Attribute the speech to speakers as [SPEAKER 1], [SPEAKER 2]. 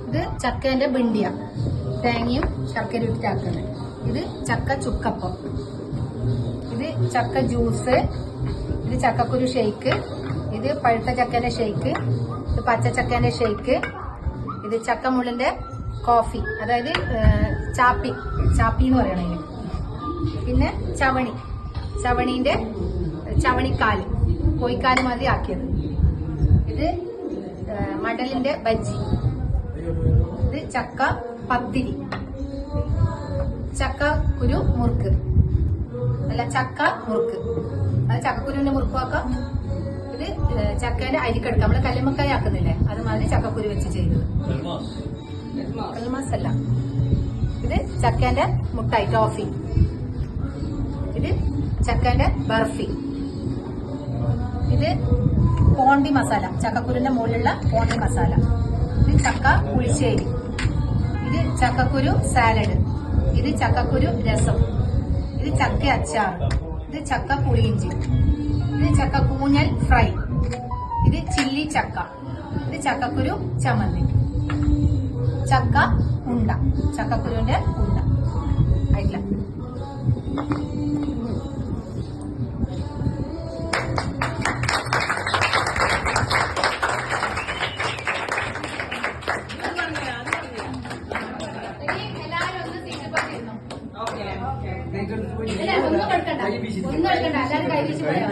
[SPEAKER 1] ഇത് ചക്കേന്റെ ബിണ്ടിയ, തേങ്ങയും ശർക്കര ഇട്ടാക്കുന്നത്. ഇത് ചക്ക ചുക്കപ്പം, ഇത് ചക്ക ജ്യൂസ്, ഇത് ചക്കക്കുരു ഷെയ്ക്ക്, ഇത് പഴുത്ത ചക്കേന്റെ ഷെയ്ക്ക്, ഇത് പച്ച ചക്കേന്റെ ഷെയ്ക്ക്, ഇത് ചക്കമുള്ളിന്റെ കോഫി, അതായത് ചാപ്പി എന്ന് പറയണതിന്. പിന്നെ ചവണീന്റെ ചവണിക്കാല്, കോഴിക്കാല് മാതിരി ആക്കിയത്. ഇത് മടലിന്റെ ബജ്ജി, ഇത് ചക്ക പത്തിരി, ചക്ക കുരു മുറുക്ക്, അല്ല ചക്ക മുറുക്ക്, അത് ചക്കക്കുരുവിന്റെ മുറുക്കുമാക്കാം. ഇത് ചക്കേന്റെ അരിക്കടുക്ക, നമ്മള് കല്ലുമ്മക്കായ ആക്കുന്നില്ലേ, അതുമാതിരി ചക്കക്കുരു വെച്ച് ചെയ്തത്. കൽമാസല്ല, ഇത് ചക്കേന്റെ മുട്ടായി ടോഫി, ഇത് ചക്കേന്റെ ബർഫി, ഇത് പോണ്ടി മസാല, ചക്കക്കുരുവിന്റെ മുകളിലുള്ള പോണ്ടി മസാല, ഇത് ചക്ക പുളിശ്ശേരി, ഇത് ചക്കക്കുരു സാലഡ്, ഇത് ചക്കക്കുരു രസം, ഇത് ചക്ക അച്ചാർ, ഇത് ചക്ക പുളിയിഞ്ചി, ഇത് ചക്ക കൂഞ്ഞൽ ഫ്രൈ, ഇത് ചില്ലി ചക്ക, ഇത് ചക്കക്കുരു ചമ്മന്തി, ചക്ക ഉണ്ട, ചക്കക്കുരുവിന്റെ ഉണ്ട ആയിട്ടില്ല. ഒന്നും എടുക്കണ്ട, എല്ലാവരും കൈ വീശി പോയാൽ